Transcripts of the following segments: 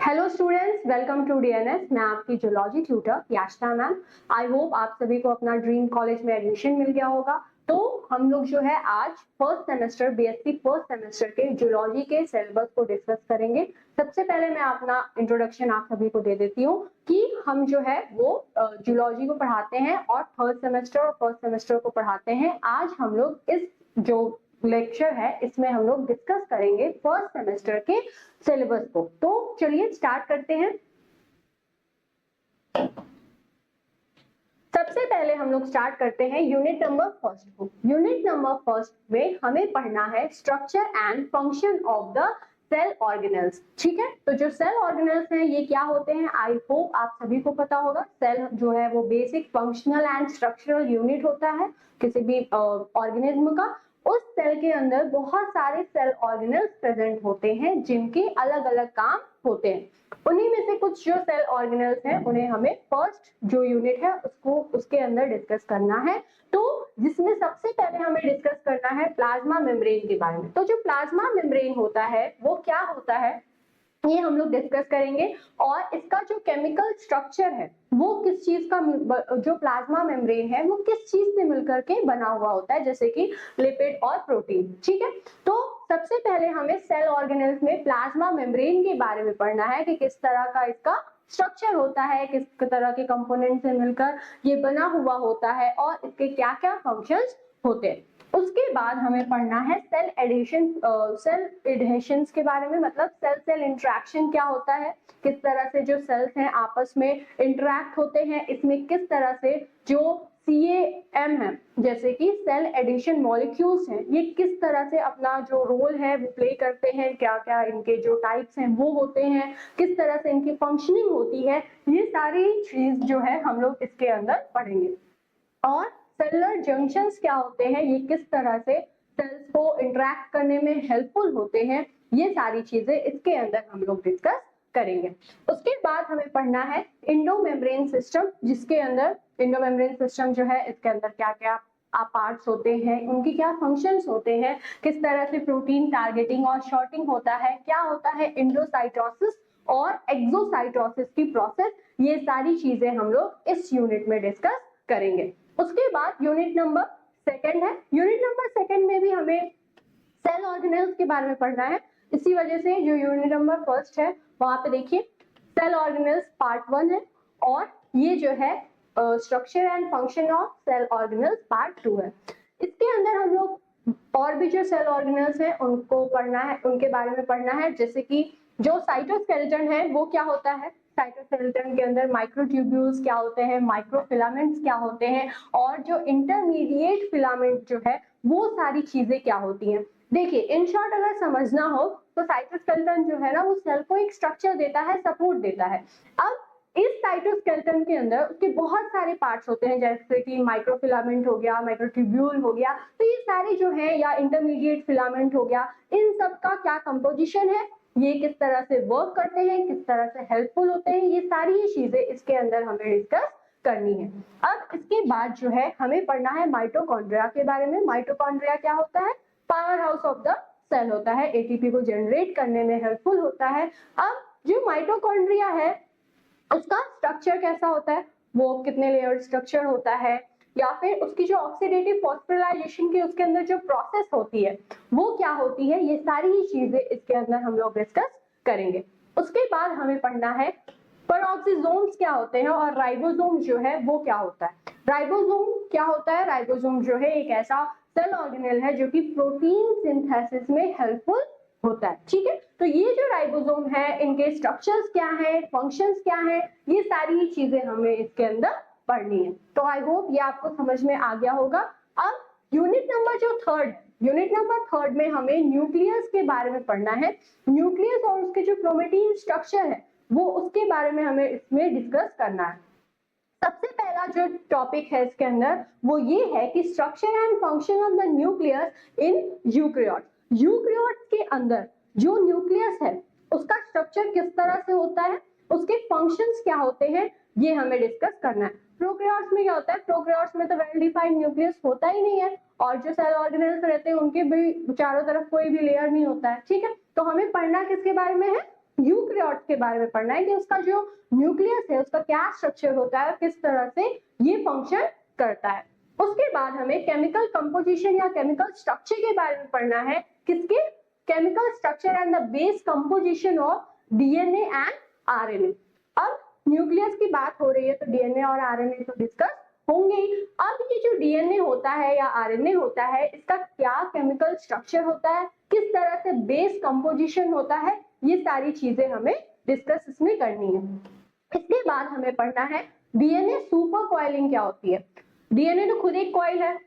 Hello students, welcome to DNS. मैं आपकी zoology tutor Yashna ma'am. I hope आप सभी को अपना ड्रीम कॉलेज में एडमिशन मिल गया होगा। तो हम लोग जो है आज first semester BSc first semester के जूलॉजी के सिलेबस को डिस्कस करेंगे। सबसे पहले मैं अपना इंट्रोडक्शन आप सभी को दे देती हूँ कि हम जो है वो जूलॉजी को पढ़ाते हैं और थर्ड सेमेस्टर और फर्स्ट सेमेस्टर को पढ़ाते हैं। आज हम लोग इस जो लेक्चर है इसमें हम लोग डिस्कस करेंगे फर्स्ट सेमेस्टर के सिलेबस को। तो चलिए स्टार्ट करते हैं। सबसे पहले हम लोग स्टार्ट करते हैं यूनिट नंबर फर्स्ट को। यूनिट नंबर फर्स्ट में हमें पढ़ना है structure and function of the cell organelles. ठीक है, तो जो सेल ऑर्गेनेल्स हैं ये क्या होते हैं, आई होप आप सभी को पता होगा। सेल जो है वो basic functional and structural unit होता है किसी भी ऑर्गेनिज्म का। उस सेल के अंदर बहुत सारे सेल ऑर्गेनेल्स प्रेजेंट होते हैं जिनके अलग अलग काम होते हैं। उन्हीं में से कुछ जो सेल ऑर्गेनेल्स हैं उन्हें हमें फर्स्ट जो यूनिट है उसके अंदर डिस्कस करना है। तो जिसमें सबसे पहले हमें डिस्कस करना है प्लाज्मा मेम्ब्रेन के बारे में। तो जो प्लाज्मा मेम्ब्रेन होता है वो क्या होता है ये हम लोग डिस्कस करेंगे, और इसका जो केमिकल स्ट्रक्चर है वो किस चीज का, जो प्लाज्मा मेम्ब्रेन है वो किस चीज से मिलकर के बना हुआ होता है, जैसे कि लिपिड और प्रोटीन। ठीक है, तो सबसे पहले हमें सेल ऑर्गेनेल्स में प्लाज्मा मेम्ब्रेन के बारे में पढ़ना है कि किस तरह का इसका स्ट्रक्चर होता है, किस तरह के कंपोनेंट से मिलकर ये बना हुआ होता है और इसके क्या क्या फंक्शंस होते हैं। उसके बाद हमें पढ़ना है सेल एडेशंस के बारे में, मतलब सेल सेल इंटरेक्शन क्या होता है, किस तरह से जो सेल्स हैं आपस में इंटरेक्ट होते हैं, इसमें किस तरह से जो CAM है जैसे कि सेल एडिशन मॉलिक्यूल्स हैं ये किस तरह से अपना जो रोल है वो प्ले करते हैं, क्या क्या इनके जो टाइप्स हैं वो होते हैं, किस तरह से इनकी फंक्शनिंग होती है, ये सारी चीज जो है हम लोग इसके अंदर पढ़ेंगे। और सेलुलर जंक्शंस क्या होते हैं, ये किस तरह से सेल्स को इंटरेक्ट करने में हेल्पफुल होते हैं, ये सारी चीजें इसके अंदर हम लोग डिस्कस करेंगे। उसके बाद हमें पढ़ना है इंडोमेम्ब्रेन सिस्टम, जिसके अंदर इंडोमेम्ब्रेन सिस्टम जो है इसके अंदर क्या क्या पार्ट्स होते हैं, उनकी क्या फंक्शंस होते हैं, किस तरह से प्रोटीन टारगेटिंग और शॉर्टिंग होता है, क्या होता है इंडोसाइटोसिस और एक्सोसाइटोसिस की प्रोसेस, ये सारी चीजें हम लोग इस यूनिट में डिस्कस करेंगे। उसके बाद यूनिट नंबर सेकंड है। यूनिट नंबर सेकंड में भी हमें सेल ऑर्गेनेल्स के बारे में पढ़ना है। इसी वजह से जो यूनिट नंबर फर्स्ट है वहां पे देखिए सेल ऑर्गेनेल्स पार्ट 1 है, और ये जो है structure and function of cell organelles part 2 है। इसके अंदर हम लोग और भी जो सेल ऑर्गेनेल्स हैं उनको पढ़ना है, उनके बारे में पढ़ना है, जैसे कि जो साइटोस्केलेटन है वो क्या होता है, साइटोस्केलेटन के अंदर माइक्रोट्यूब्यूल्स क्या होते हैं, माइक्रोफिलामेंट्स क्या होते हैं, और जो इंटरमीडिएट फिलामेंट जो है वो सारी चीजें क्या होती हैं। देखिए इन शॉर्ट अगर समझना हो तो साइटोस्केलेटन जो है ना वो सेल को एक स्ट्रक्चर देता है, सपोर्ट देता है। अब इस साइटोस्केलेटन के अंदर उसके बहुत सारे पार्ट्स होते हैं, जैसे कि माइक्रोफिलामेंट हो गया, माइक्रोट्यूब्यूल हो गया, तो ये सारे जो है या इंटरमीडिएट फिलामेंट हो गया, इन सब का क्या कंपोजिशन है, ये किस तरह से वर्क करते हैं, किस तरह से हेल्पफुल होते हैं, ये सारी चीजें इसके अंदर हमें डिस्कस करनी है। अब इसके बाद जो है हमें पढ़ना है माइटोकॉन्ड्रिया के बारे में। माइटोकॉन्ड्रिया क्या होता है, powerhouse of the cell होता है, एटीपी को जनरेट करने में हेल्पफुल होता है। अब जो माइटोकॉन्ड्रिया है उसका स्ट्रक्चर कैसा होता है, वो कितने लेयर स्ट्रक्चर होता है, या फिर उसकी जो ऑक्सीडेटिव फॉस्फोराइलेशन की उसके अंदर जो प्रोसेस होती है वो क्या होती है, ये सारी ही चीजें इसके अंदर हम लोग डिस्कस करेंगे। उसके बाद हमें पढ़ना है पेरोक्सिसोम्स क्या होते हैं और राइबोसोम जो है वो क्या होता है। राइबोसोम क्या होता है, राइबोसोम जो है एक ऐसा सेल ऑर्गेनेल है जो कि प्रोटीन सिंथेसिस में हेल्पफुल होता है। ठीक है, तो ये जो राइबोसोम है इनके स्ट्रक्चर्स क्या है, फंक्शंस क्या है, ये सारी चीजें हमें इसके अंदर पढ़नी है। तो आई होप ये आपको समझ में आ गया होगा। अब यूनिट नंबर जो थर्ड, यूनिट नंबर थर्ड में हमें न्यूक्लियस के बारे में पढ़ना है। न्यूक्लियस और उसके जो क्रोमेटिन स्ट्रक्चर है वो उसके बारे में हमें इसमें डिस्कस करना है। सबसे पहला जो टॉपिक है इसके अंदर वो ये है कि structure and function of the nucleus in eukaryotes. Eukaryotes के अंदर जो न्यूक्लियस है उसका स्ट्रक्चर किस तरह से होता है, उसके फंक्शंस क्या होते हैं, ये हमें डिस्कस करना है। प्रोकैरियोट्स में क्या होता है, प्रोकैरियोट्स में तो वेल डिफाइंड न्यूक्लियस होता ही नहीं है, और जो सेल ऑर्गेनेल्स रहते हैं उनके भी चारों तरफ कोई भी लेयर नहीं होता है। ठीक है, तो हमें पढ़ना किसके बारे में है, यूकैरियोट्स के बारे में पढ़ना है कि उसका जो न्यूक्लियस है उसका क्या स्ट्रक्चर होता है और किस तरह से ये फंक्शन करता है। उसके बाद हमें केमिकल कंपोजिशन या केमिकल स्ट्रक्चर के बारे में पढ़ना है, किसके, chemical structure and the base composition of DNA and RNA. अब न्यूक्लियस की बात हो रही है तो डीएनए और आरएनए तो डिस्कस होंगे ही। अब ये जो डीएनए होता है या आरएनए होता है इसका क्या केमिकल स्ट्रक्चर होता है, किस तरह से बेस कंपोजिशन होता है, ये सारी चीजें हमें डिस्कस इसमें करनी है। इसके बाद हमें पढ़ना है डीएनए सुपर कॉइलिंग क्या होती है। डीएनए तो खुद एक कॉइल है,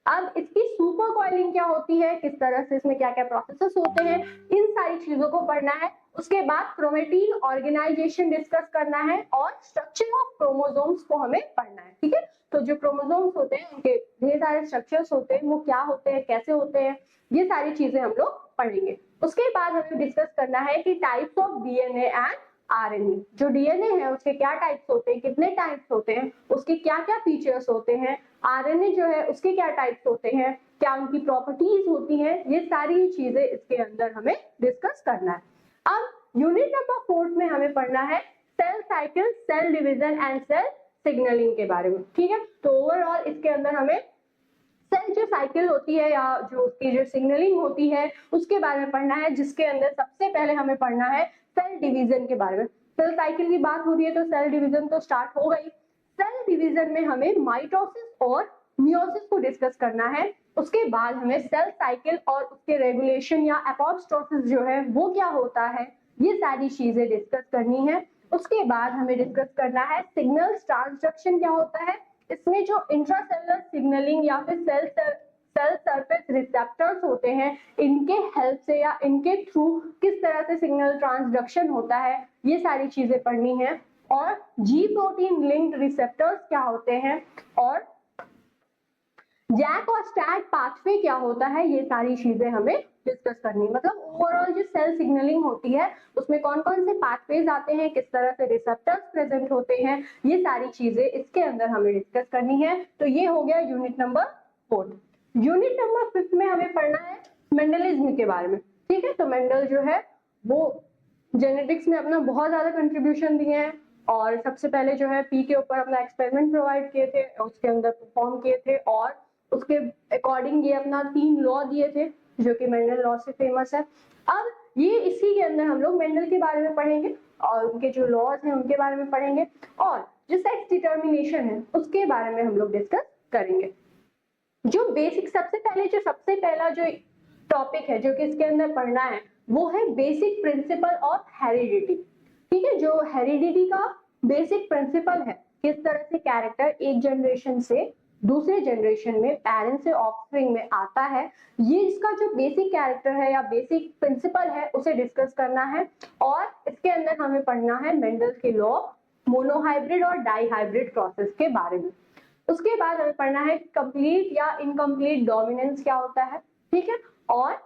अब इसकी सुपर कॉइलिंग क्या होती है, किस तरह से इसमें क्या क्या प्रोसेसेस होते हैं, इन सारी चीजों को पढ़ना है। उसके बाद क्रोमेटिन ऑर्गेनाइजेशन डिस्कस करना है और स्ट्रक्चर ऑफ क्रोमोसोम्स को हमें पढ़ना है। ठीक है, तो जो क्रोमोसोम्स होते हैं उनके ढेर सारे स्ट्रक्चर्स होते हैं, वो क्या होते हैं, कैसे होते हैं, ये सारी चीजें हम लोग पढ़ेंगे। उसके बाद हमें डिस्कस करना है कि types of DNA and RNA. जो डीएनए है उसके क्या टाइप्स होते हैं, कितने टाइप्स होते हैं, उसके क्या क्या फीचर्स होते हैं, आरएनए जो है उसके क्या टाइप्स होते हैं, क्या उनकी प्रॉपर्टीज होती हैं, ये सारी चीजें इसके अंदर हमें डिस्कस करना है। अब यूनिट नंबर 4 में हमें पढ़ना है cell cycle, cell division and cell signalling के बारे में। ठीक है, तो ओवरऑल इसके अंदर हमें सेल जो साइकिल होती है या जो उसकी जो सिग्नलिंग होती है उसके बारे में पढ़ना है, जिसके अंदर सबसे पहले हमें पढ़ना है सेल डिवीजन के बारे में। सेल साइकिल की बात हो रही है तो सेल डिवीजन तो स्टार्ट हो गई। सेल डिवीजन में हमें माइटोसिस और मियोसिस को डिस्कस करना है। उसके बाद हमें सेल साइकिल और उसके रेगुलेशन या एपोप्टोसिस जो है वो क्या होता है, ये सारी चीजें डिस्कस करनी है। उसके बाद हमें डिस्कस करना है सिग्नल ट्रांसडक्शन क्या होता है, इसमें जो इंट्रासेलुलर सिग्नलिंग या फिर सेल सरफेस रिसेप्टर्स होते हैं इनके हेल्प से या इनके थ्रू किस तरह से सिग्नल ट्रांसडक्शन होता है, ये सारी चीजें पढ़नी है। और जी प्रोटीन लिंक्ड रिसेप्टर्स क्या होते हैं और जैक और स्टैट पाथवे क्या होता है, ये सारी चीजें हमें डिस्कस करनी है। मतलब ओवरऑल जो सेल सिग्नलिंग होती है उसमें कौन कौन से पाथवेज आते हैं, किस तरह से रिसेप्टर्स प्रेजेंट होते हैं, ये सारी चीजें इसके अंदर हमें डिस्कस करनी है। तो ये हो गया यूनिट नंबर 4। यूनिट नंबर 5 में हमें पढ़ना है मेंडलिज्म के बारे में। ठीक है, तो मेंडल जो है वो जेनेटिक्स में अपना बहुत ज्यादा कंट्रीब्यूशन दिए हैं और सबसे पहले जो है पी के ऊपर अपना एक्सपेरिमेंट प्रोवाइड किए थे, उसके अंदर परफॉर्म किए थे और उसके अकॉर्डिंग ये अपना 3 लॉ दिए थे जो कि मेंडल लॉ से फेमस है। अब ये इसी के अंदर हम लोग मेंडल के बारे में पढ़ेंगे और उनके जो लॉज हैं उनके बारे में पढ़ेंगे और जो सेक्स डिटर्मिनेशन है उसके बारे में हम लोग डिस्कस करेंगे। जो बेसिक सबसे पहला जो टॉपिक है जो कि इसके अंदर पढ़ना है वो है बेसिक प्रिंसिपल ऑफ हेरिडिटी। ठीक है, जो हेरिडिटी का बेसिक प्रिंसिपल है, किस तरह से कैरेक्टर एक जनरेशन से दूसरे जनरेशन में पेरेंट से ऑफस्प्रिंग में आता है, ये इसका जो बेसिक कैरेक्टर है या बेसिक प्रिंसिपल है उसे डिस्कस करना है। और इसके अंदर हमें पढ़ना है मेंडल के लॉ, मोनोहाइब्रिड और डाइहाइब्रिड प्रोसेस के बारे में। उसके बाद हमें पढ़ना है कंप्लीट या इनकम्प्लीट डोमिनेंस क्या होता है। ठीक है, और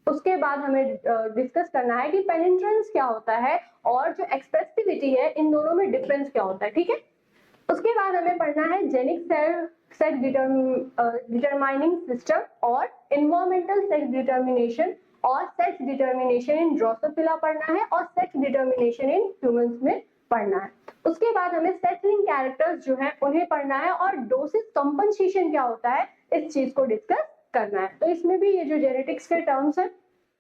उसके बाद हमें डिस्कस करना है कि पेनिट्रेंस क्या होता है और जो एक्सप्रेसिविटी है इन दोनों में डिफरेंस क्या होता है। ठीक है, उसके बाद हमें पढ़ना है जेनिक सेक्स डिटरमाइनिंग सिस्टम और इन्वायरमेंटल सेक्स डिटर्मिनेशन और सेक्स डिटर्मिनेशन इन ड्रोसोफिला पढ़ना है और सेक्स डिटर्मिनेशन इन ह्यूमंस में पढ़ना है। उसके बाद हमें सेक्स लिंक्ड कैरेक्टर्स जो है उन्हें पढ़ना है और डोसेज कंपनसेशन क्या होता है इस चीज को डिस्कस करना है। तो इसमें भी ये जो जेनेटिक्स के टर्म्स है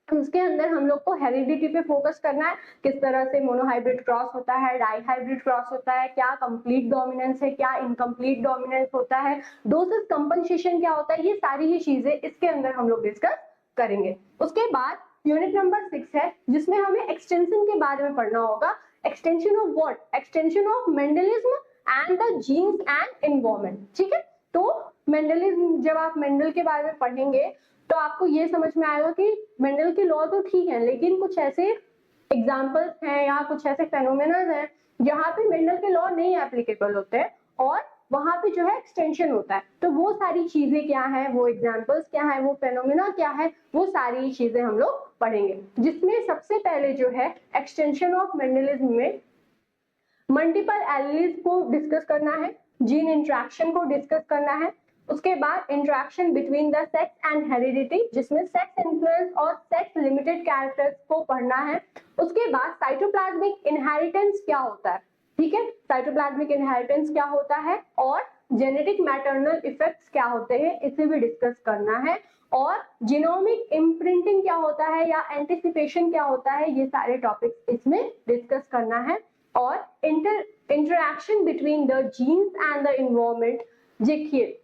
उसके अंदर हम लोग को हेरिडिटी पे फोकस करना है, किस तरह से मोनोहाइब्रिड क्रॉस होता है, डाइहाइब्रिड क्रॉस होता है, क्या कंप्लीट डोमिनेंस है, क्या इनकम्प्लीट डोमिनेंस होता है, डोसेज कंपनसेशन क्या होता है, ये सारी ही चीजें इसके अंदर हम लोग डिस्कस करेंगे। उसके बाद यूनिट नंबर 6 है जिसमें हमें एक्सटेंशन के बारे में पढ़ना होगा। Extension of what, extension of Mendelism and the genes and environment. ठीक है, तो मेंडलिज्म जब आप मेंडल के बारे में पढ़ेंगे तो आपको ये समझ में आएगा कि मेंडल के लॉ तो ठीक है लेकिन कुछ ऐसे एग्जांपल्स हैं या कुछ ऐसे फेनोमेना हैं जहाँ पे मेंडल के लॉ नहीं एप्लीकेबल होते हैं और वहां पे जो है एक्सटेंशन होता है। तो वो सारी चीजें क्या है, वो एग्जांपल्स क्या है, वो फेनोमेना क्या है, वो सारी चीजें हम लोग पढ़ेंगे। जिसमें सबसे पहले जो है एक्सटेंशन ऑफ मेंडलिज्म में मल्टीपल एलील्स को डिस्कस करना है, जीन इंटरेक्शन को डिस्कस करना है। उसके बाद interaction between the sex and heredity जिसमें सेक्स इन्फ्लुएंस और सेक्स लिमिटेड कैरेक्टर्स को पढ़ना है। उसके बाद साइटोप्लाज्मिक इनहेरिटेंस क्या होता है, ठीक है, साइटोप्लाज्मिक इनहेरिटेंस क्या होता है और जेनेटिक मैटरनल इफेक्ट्स क्या होते हैं, इसे भी डिस्कस करना है। और जीनोमिक इम्प्रिंटिंग क्या होता है या एंटिसिपेशन क्या होता है, ये सारे टॉपिक्स इसमें डिस्कस करना है। और interaction between the genes and the environment, देखिए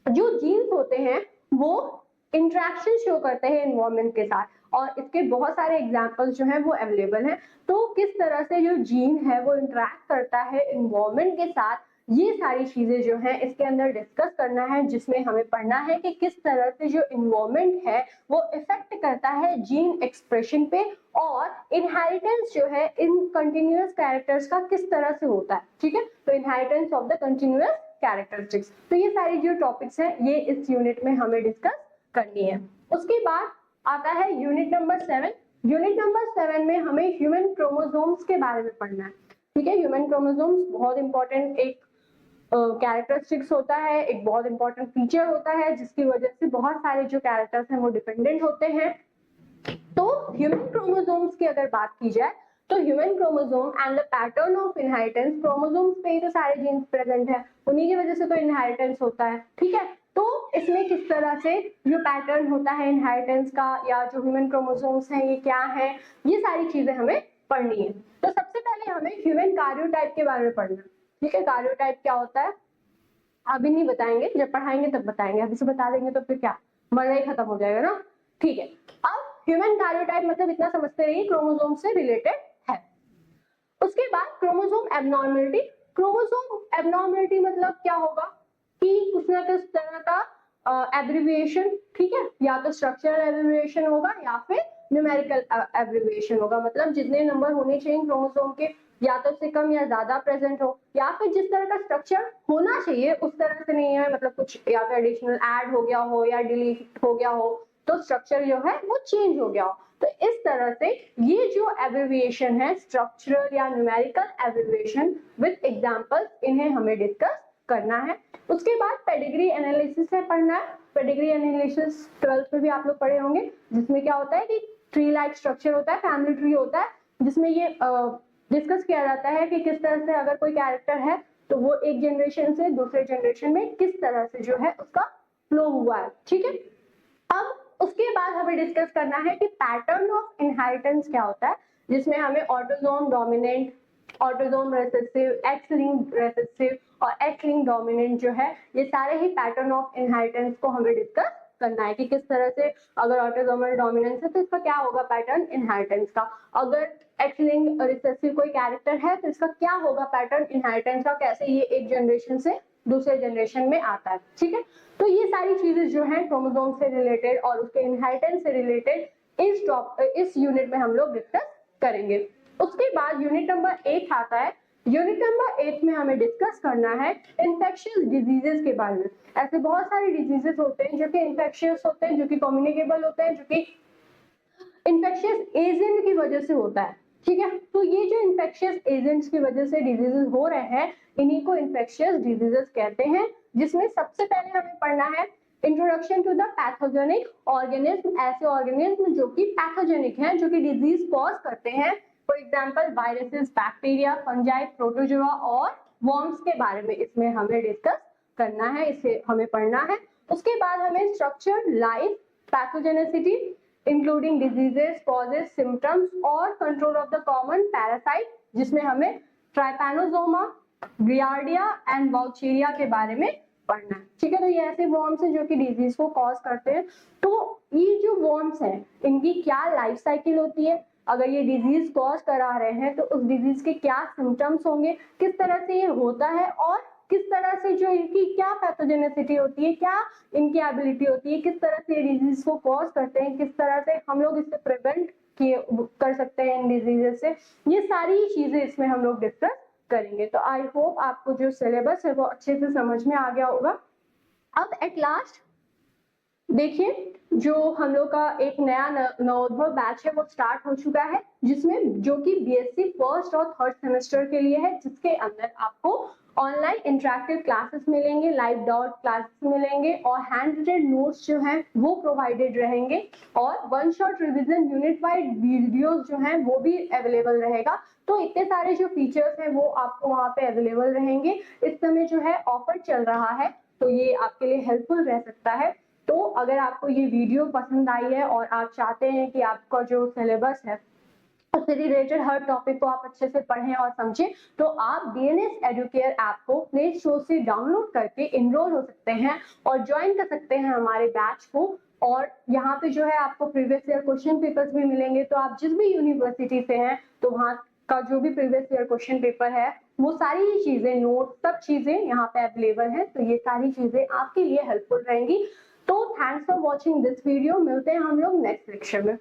जो जीन्स होते हैं वो इंटरेक्शन शो करते हैं एनवायरनमेंट के साथ, और इसके बहुत सारे एग्जांपल्स जो हैं वो अवेलेबल हैं। तो किस तरह से जो जीन है वो इंटरेक्ट करता है एनवायरनमेंट के साथ, ये सारी चीजें जो हैं इसके अंदर डिस्कस करना है, जिसमें हमें पढ़ना है कि किस तरह से जो एनवायरनमेंट है वो इफेक्ट करता है जीन एक्सप्रेशन पे, और इनहेरिटेंस जो है इन कंटिन्यूअस कैरेक्टर्स का किस तरह से होता है, ठीक है। तो inheritance of the continuous characteristics, तो ये सारी जो टॉपिक्स हैं ये इस यूनिट में हमें डिस्कस करनी है। उसके बाद आता है यूनिट नंबर 7। यूनिट नंबर 7 में हमें ह्यूमन क्रोमोसोम्स के बारे में पढ़ना है, ठीक है। ह्यूमन क्रोमोसोम्स बहुत इंपॉर्टेंट एक कैरेक्टरिस्टिक्स होता है, एक बहुत इंपॉर्टेंट फीचर होता है, जिसकी वजह से बहुत सारे जो कैरेक्टर्स हैं वो डिपेंडेंट होते हैं। तो ह्यूमन क्रोमोसोम्स की अगर बात की जाए तो human chromosome and the pattern of inheritance, chromosomes पे ही तो सारे जीन्स प्रेजेंट है, उन्हीं की वजह से तो इनहेरिटेंस होता है, ठीक है। तो इसमें किस तरह से जो पैटर्न होता है इनहेरिटेंस का या जो ह्यूमन क्रोमोसोम्स हैं ये क्या है, ये सारी चीजें हमें पढ़नी है। तो सबसे पहले हमें ह्यूमन कार्योटाइप के बारे में पढ़ना है, ठीक है। कार्योटाइप क्या होता है अभी नहीं बताएंगे, जब पढ़ाएंगे तब बताएंगे, अभी से बता देंगे तो फिर क्या मजा ही खत्म हो जाएगा ना, ठीक है। अब ह्यूमन कार्योटाइप मतलब इतना समझते रहिए क्रोमोसोम से रिलेटेड है। उसके बाद क्रोमोसोम एबनॉर्मलिटी, क्रोमोसोम एबनॉर्मलिटी मतलब क्या होगा कि कुछ ना किस तरह का एब्रिविएशन, ठीक है, या तो स्ट्रक्चरल एब्रिविएशन होगा या फिर न्यूमेरिकल एब्रिविएशन होगा, मतलब जितने नंबर होने चाहिए क्रोमोसोम के या तो से कम या ज्यादा प्रेजेंट हो, या फिर जिस तरह का स्ट्रक्चर होना चाहिए उस तरह से नहीं है, मतलब कुछ या तो एडिशनल ऐड हो गया हो या डिलीट हो गया हो, तो स्ट्रक्चर जो है वो चेंज हो गया हो। तो इस तरह से ये जो एब्रिविएशन है स्ट्रक्चरल या न्यूमेरिकल एब्रिविएशन विद एग्जांपल्स, इन्हें हमें डिस्कस करना है। उसके बाद पेडिग्री एनालिसिस है पढ़ना है। पेडिग्री एनालिसिस 12th में भी आप लोग पढ़े होंगे, जिसमें क्या होता है कि ट्री लाइक स्ट्रक्चर होता है, फैमिली ट्री होता है, जिसमें ये डिस्कस किया जाता है कि किस तरह से अगर कोई कैरेक्टर है तो वो एक जनरेशन से दूसरे जनरेशन में किस तरह से जो है उसका फ्लो हुआ है, ठीक है। अब उसके बाद हमें डिस्कस करना है कि पैटर्न ऑफ इनहेरिटेंस क्या होता है, जिसमें हमें autosome dominant, autosome recessive, x linked recessive और एक्स लिंक्ड डोमिनेंट जो है ये सारे ही पैटर्न ऑफ इनहेरिटेंस को हमें डिस्कस करना है कि किस तरह से अगर ऑटोसोमल डोमिनेंस है तो इसका क्या होगा पैटर्न इनहेरिटेंस का, अगर एक्स लिंक्ड रिसेसिव कोई कैरेक्टर है तो इसका क्या होगा पैटर्न इनहेरिटेंस का, कैसे ये एक जनरेशन से दूसरे जनरेशन में आता है, ठीक है। तो ये सारी चीजें जो है क्रोमोसोम से रिलेटेड और उसके इनहेरिटेंस से रिलेटेड इस यूनिट में हम लोग डिस्कस करेंगे। उसके बाद यूनिट नंबर 8 आता है। यूनिट नंबर 8 में हमें डिस्कस करना है इन्फेक्शियस डिजीजेस के बारे में। ऐसे बहुत सारे डिजीजेस होते हैं जो कि इन्फेक्शियस होते हैं, जो कि कम्युनिकेबल होते हैं, जो कि इन्फेक्शियस एजेंट की वजह से होता है, ठीक है। तो ये जो इन्फेक्शियस एजेंट्स की वजह से डिजीजेस हो रहे हैं इन्हीं को इन्फेक्शियस डिजीजेस कहते हैं, जिसमें सबसे पहले हमें पढ़ना है introduction to the pathogenic organism, ऐसे ऑर्गेनिज्म जो कि पैथोजेनिक हैं, जो कि डिजीज कॉज करते हैं, for example viruses, bacteria, fungi, protozoa और वर्म्स के बारे में इसमें हमें डिस्कस करना है, इसे हमें पढ़ना है। उसके बाद हमें structure, life, pathogenicity including diseases, causes, symptoms और control of the common parasite, जिसमें हमें ट्राइपैनोसोमा, गियार्डिया एंड वाउचेरिया के बारे में पढ़ना है, ठीक है। तो ये ऐसे वर्म्स हैं जो कि डिजीज को कॉज करते हैं। तो ये जो वर्म्स हैं इनकी क्या लाइफ साइकिल होती है, अगर ये डिजीज कॉज करा रहे हैं तो उस डिजीज के क्या सिम्टम्स होंगे, किस तरह से ये होता है और किस तरह से जो इनकी क्या पैथोजेनिसिटी होती है, क्या इनकी एबिलिटी होती है, किस तरह से ये डिजीज को कॉज करते हैं, किस तरह से हम लोग इससे प्रिवेंट कर सकते हैं इन डिजीजेस से, ये सारी चीजें इसमें हम लोग डिस्कस करेंगे। तो आई होप आपको जो सिलेबस है वो अच्छे से समझ में आ गया होगा। अब एट लास्ट देखिए जो हम लोग का एक नया नवोद्भव बैच है वो स्टार्ट हो चुका है, जिसमें जो कि बीएससी फर्स्ट और थर्ड सेमेस्टर के लिए है, जिसके अंदर आपको ऑनलाइन इंटरेक्टिव क्लासेस मिलेंगे, लाइव डाउट क्लासेस मिलेंगे और हैंड रिटेन नोट्स जो हैं वो प्रोवाइडेड रहेंगे और one shot revision unit wide videos जो हैं वो भी अवेलेबल रहेगा। तो इतने सारे जो फीचर्स हैं वो आपको वहाँ पे अवेलेबल रहेंगे। इस समय जो है ऑफर चल रहा है, तो ये आपके लिए हेल्पफुल रह सकता है। तो अगर आपको ये वीडियो पसंद आई है और आप चाहते हैं कि आपका जो सिलेबस है उससे रिलेटेड हर टॉपिक को आप अच्छे से पढ़ें और समझें, तो आप बीएनएस एडुकेयर ऐप को प्ले स्टोर से डाउनलोड करके इनरोल हो सकते हैं और ज्वाइन कर सकते हैं हमारे बैच को। और यहाँ पे जो है आपको प्रीवियस ईयर क्वेश्चन पेपर्स भी मिलेंगे, तो आप जिस भी यूनिवर्सिटी से हैं तो वहाँ का जो भी प्रीवियस ईयर क्वेश्चन पेपर है वो सारी ही चीजें, नोट, सब चीजें यहाँ पे अवेलेबल है। तो ये सारी चीजें आपके लिए हेल्पफुल रहेंगी। तो thanks for watching this video. मिलते हैं हम लोग नेक्स्ट लेक्चर में।